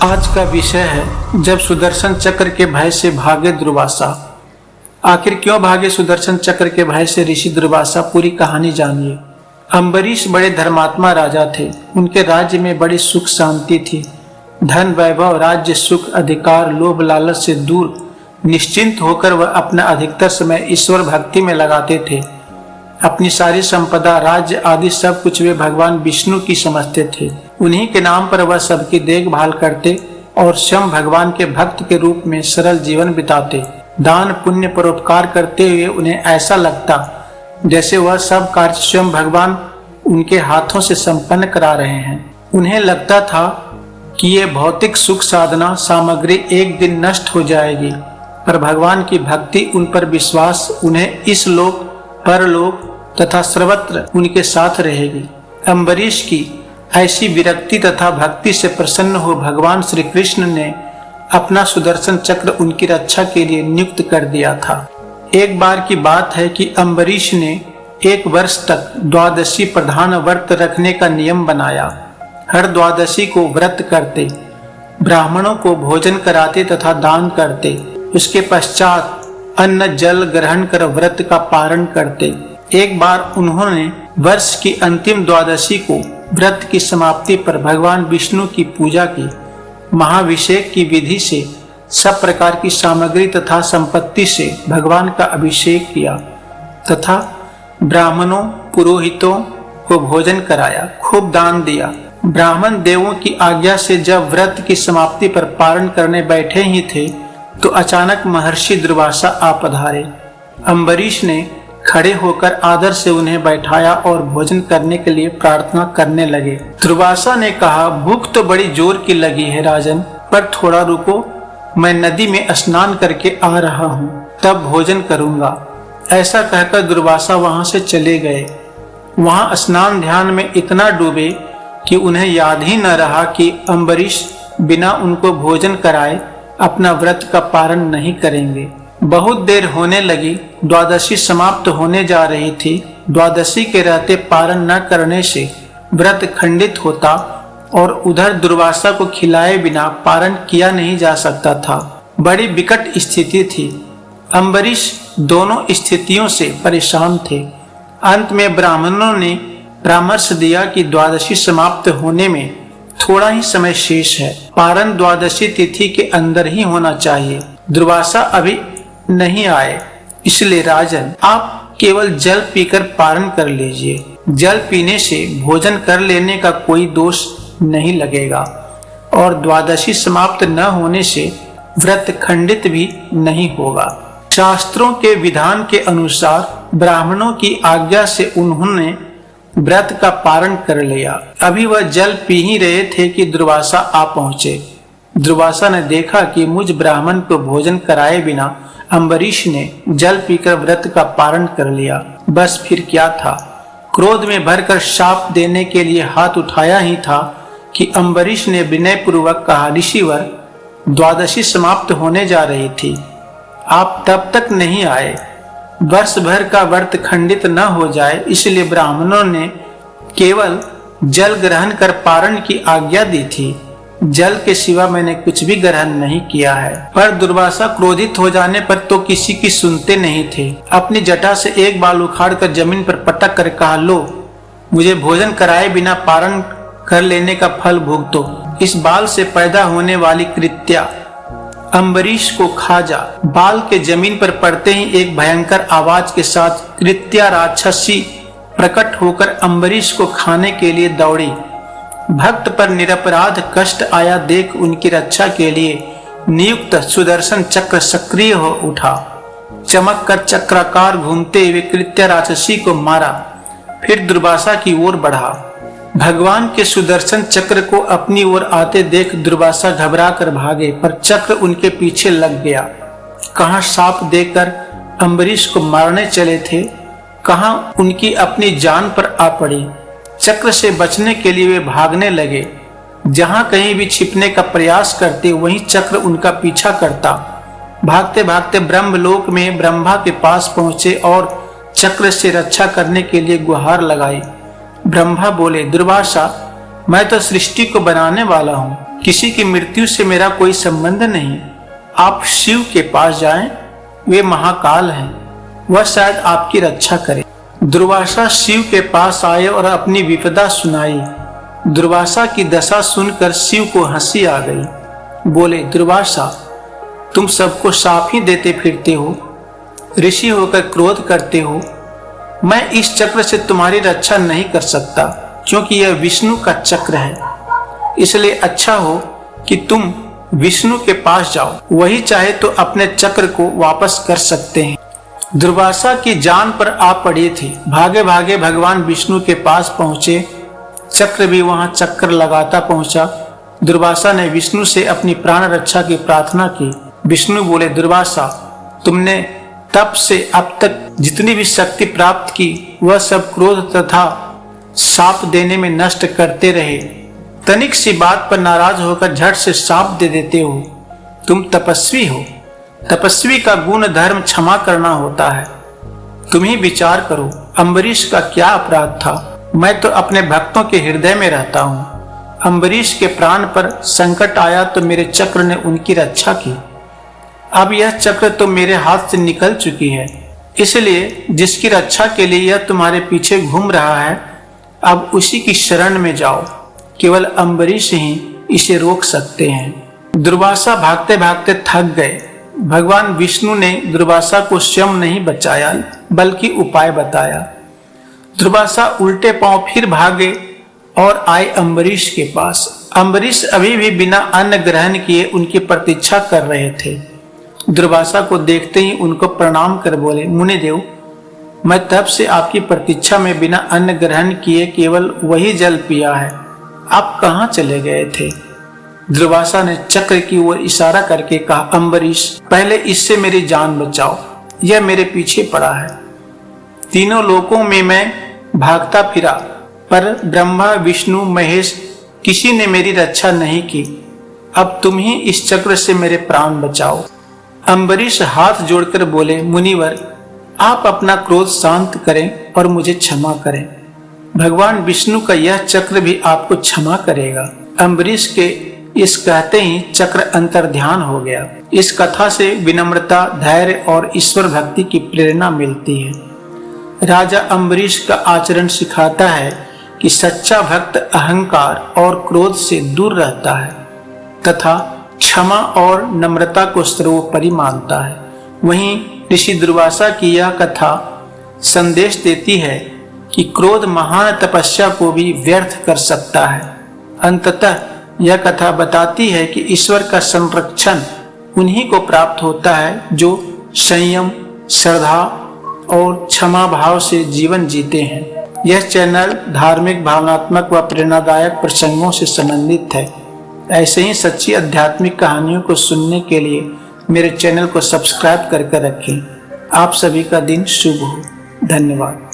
आज का विषय है जब सुदर्शन चक्र के भय से भागे दुर्वासा। आखिर क्यों भागे सुदर्शन चक्र के भय से ऋषि दुर्वासा, पूरी कहानी जानिए। अम्बरीश बड़े धर्मात्मा राजा थे। उनके राज्य में बड़ी सुख शांति थी। धन, वैभव, राज्य, सुख, अधिकार, लोभ, लालच से दूर निश्चिंत होकर वह अपना अधिकतर समय ईश्वर भक्ति में लगाते थे। अपनी सारी संपदा, राज्य आदि सब कुछ वे भगवान विष्णु की समझते थे। उन्हीं के नाम पर वह सबकी देखभाल करते और स्वयं भगवान के भक्त के रूप में सरल जीवन बिताते। दान, पुण्य, परोपकार करते हुए उन्हें ऐसा लगता जैसे वह सब कार्य स्वयं भगवान उनके हाथों से संपन्न करा रहे हैं। उन्हें लगता था कि ये भौतिक सुख साधना सामग्री एक दिन नष्ट हो जाएगी, पर भगवान की भक्ति, उन पर विश्वास उन्हें इस लोक, परलोक तथा सर्वत्र उनके साथ रहेगी। अम्बरीश की ऐसी विरक्ति तथा भक्ति से प्रसन्न हो भगवान श्री कृष्ण ने अपना सुदर्शन चक्र उनकी रक्षा के लिए नियुक्त कर दिया था। एक बार की बात है कि अम्बरीश ने 1 वर्ष तक द्वादशी प्रधान व्रत रखने का नियम बनाया। हर द्वादशी को व्रत करते, ब्राह्मणों को भोजन कराते तथा दान करते। उसके पश्चात अन्न जल ग्रहण कर व्रत का पारण करते। एक बार उन्होंने वर्ष की अंतिम द्वादशी को व्रत की समाप्ति पर भगवान विष्णु की पूजा की। महाभिषेक की विधि से सब प्रकार की सामग्री तथा संपत्ति से भगवान का अभिषेक किया तथा ब्राह्मणों, पुरोहितों को भोजन कराया, खूब दान दिया। ब्राह्मण देवों की आज्ञा से जब व्रत की समाप्ति पर पारण करने बैठे ही थे तो अचानक महर्षि दुर्वासा आ पधारे। अम्बरीश ने खड़े होकर आदर से उन्हें बैठाया और भोजन करने के लिए प्रार्थना करने लगे। दुर्वासा ने कहा, भूख तो बड़ी जोर की लगी है राजन, पर थोड़ा रुको, मैं नदी में स्नान करके आ रहा हूँ, तब भोजन करूँगा। ऐसा कहकर दुर्वासा वहाँ से चले गए। वहाँ स्नान ध्यान में इतना डूबे कि उन्हें याद ही न रहा कि अम्बरीश बिना उनको भोजन कराए अपना व्रत का पारण नहीं करेंगे। बहुत देर होने लगी। द्वादशी समाप्त होने जा रही थी। द्वादशी के रहते पारण न करने से व्रत खंडित होता और उधर दुर्वासा को खिलाए बिना पारण किया नहीं जा सकता था। बड़ी विकट स्थिति थी। अम्बरीश दोनों स्थितियों से परेशान थे। अंत में ब्राह्मणों ने परामर्श दिया कि द्वादशी समाप्त होने में थोड़ा ही समय शेष है। पारण द्वादशी तिथि के अंदर ही होना चाहिए। दुर्वासा अभी नहीं आए, इसलिए राजन आप केवल जल पीकर पारण कर लीजिए। जल पीने से भोजन कर लेने का कोई दोष नहीं लगेगा और द्वादशी समाप्त न होने से व्रत खंडित भी नहीं होगा। शास्त्रों के विधान के अनुसार ब्राह्मणों की आज्ञा से उन्होंने व्रत का पारण कर लिया। अभी वह जल पी ही रहे थे कि दुर्वासा आ पहुंचे। दुर्वासा ने देखा कि मुझ ब्राह्मण को भोजन कराए बिना अम्बरीश ने जल पीकर व्रत का पारण कर लिया। बस फिर क्या था, क्रोध में भरकर शाप देने के लिए हाथ उठाया ही था कि अम्बरीश ने विनय पूर्वक कहा, ऋषिवर, द्वादशी समाप्त होने जा रही थी, आप तब तक नहीं आए। वर्ष भर का व्रत खंडित न हो जाए, इसलिए ब्राह्मणों ने केवल जल ग्रहण कर पारण की आज्ञा दी थी। जल के सिवा मैंने कुछ भी ग्रहण नहीं किया है। पर दुर्वासा क्रोधित हो जाने पर तो किसी की सुनते नहीं थे। अपनी जटा से एक बाल उखाड़कर जमीन पर पटक कर कहा, लो, मुझे भोजन कराए बिना पारण कर लेने का फल भुगतो। इस बाल से पैदा होने वाली कृत्या अम्बरीश को खा जा। बाल के जमीन पर पड़ते ही एक भयंकर आवाज के साथ कृत्या राक्षसी प्रकट होकर अम्बरीश को खाने के लिए दौड़ी। भक्त पर निरपराध कष्ट आया देख उनकी रक्षा के लिए नियुक्त सुदर्शन चक्र सक्रिय हो उठा। चमक कर चक्राकार घूमते हुए कृत्या राक्षसी को मारा, फिर दुर्वासा की ओर बढ़ा। भगवान के सुदर्शन चक्र को अपनी ओर आते देख दुर्वासा घबरा कर भागे, पर चक्र उनके पीछे लग गया। कहाँ साप देकर अम्बरीश को मारने चले थे, कहाँ उनकी अपनी जान पर आ पड़ी। चक्र से बचने के लिए वे भागने लगे। जहां कहीं भी छिपने का प्रयास करते वहीं चक्र उनका पीछा करता। भागते भागते ब्रह्मलोक में ब्रह्मा के पास पहुंचे और चक्र से रक्षा करने के लिए गुहार लगाई। ब्रह्मा बोले, दुर्वासा, मैं तो सृष्टि को बनाने वाला हूँ, किसी की मृत्यु से मेरा कोई संबंध नहीं। आप शिव के पास जाएं, वे महाकाल हैं, वह शायद आपकी रक्षा करे। दुर्वासा शिव के पास आए और अपनी विपदा सुनाई। दुर्वासा की दशा सुनकर शिव को हंसी आ गई। बोले, दुर्वासा, तुम सबको शाप ही देते फिरते हो, ऋषि होकर क्रोध करते हो। मैं इस चक्र से तुम्हारी रक्षा नहीं कर सकता, क्योंकि यह विष्णु का चक्र है। इसलिए अच्छा हो कि तुम विष्णु के पास जाओ, वही चाहे तो अपने चक्र को वापस कर सकते हैं। दुर्वासा की जान पर आ पड़ी थी। भागे भागे भगवान विष्णु के पास पहुंचे। चक्र भी वहां चक्कर लगाता पहुंचा। दुर्वासा ने विष्णु से अपनी प्राण रक्षा की प्रार्थना की। विष्णु बोले, दुर्वासा, तुमने तब से अब तक जितनी भी शक्ति प्राप्त की, वह सब क्रोध तथा शाप देने में नष्ट करते रहे। तनिक सी बात पर नाराज होकर झट से शाप दे देते हो। तुम तपस्वी हो, तपस्वी का गुण धर्म क्षमा करना होता है। तुम ही विचार करो, अम्बरीश का क्या अपराध था? मैं तो अपने भक्तों के हृदय में रहता हूँ। अम्बरीश के प्राण पर संकट आया तो मेरे चक्र ने उनकी रक्षा की। अब यह चक्र तो मेरे हाथ से निकल चुकी है, इसलिए जिसकी रक्षा के लिए यह तुम्हारे पीछे घूम रहा है, अब उसी की शरण में जाओ। केवल अम्बरीश ही इसे रोक सकते हैं। दुर्वासा भागते भागते थक गए। भगवान विष्णु ने दुर्वासा को स्वयं नहीं बचाया, बल्कि उपाय बताया। दुर्वासा उल्टे पांव फिर भागे और आए अम्बरीश के पास। अम्बरीश अभी भी बिना अन्न ग्रहण किए उनकी प्रतीक्षा कर रहे थे। दुर्वासा को देखते ही उनको प्रणाम कर बोले, मुनिदेव, मैं तब से आपकी प्रतीक्षा में बिना अन्न ग्रहण किए केवल वही जल पिया है। आप कहाँ चले गए थे? दुर्वासा ने चक्र की ओर इशारा करके कहा, अम्बरीश, पहले इससे मेरी जान बचाओ, यह मेरे पीछे पड़ा है। तीनों लोकों में मैं भागता फिरा, पर ब्रह्मा, विष्णु, महेश किसी ने मेरी रक्षा नहीं की। अब तुम ही इस चक्र से मेरे प्राण बचाओ। अम्बरीश हाथ जोड़कर बोले, मुनिवर, आप अपना क्रोध शांत करें और मुझे क्षमा करें। भगवान विष्णु का यह चक्र भी आपको क्षमा करेगा। अम्बरीश के इस कहते ही चक्र अंतर्ध्यान हो गया। इस कथा से विनम्रता, धैर्य और ईश्वर भक्ति की प्रेरणा मिलती है। राजा अम्बरीश का आचरण सिखाता है कि सच्चा भक्त अहंकार और क्रोध से दूर रहता है तथा क्षमा और नम्रता को सर्वोपरि मानता है। वहीं ऋषि दुर्वासा की यह कथा संदेश देती है कि क्रोध महान तपस्या को भी व्यर्थ कर सकता है। अंततः यह कथा बताती है कि ईश्वर का संरक्षण उन्हीं को प्राप्त होता है जो संयम, श्रद्धा और क्षमा भाव से जीवन जीते हैं। यह चैनल धार्मिक, भावनात्मक व प्रेरणादायक प्रसंगों से संबंधित है। ऐसे ही सच्ची आध्यात्मिक कहानियों को सुनने के लिए मेरे चैनल को सब्सक्राइब करके रखें। आप सभी का दिन शुभ हो। धन्यवाद।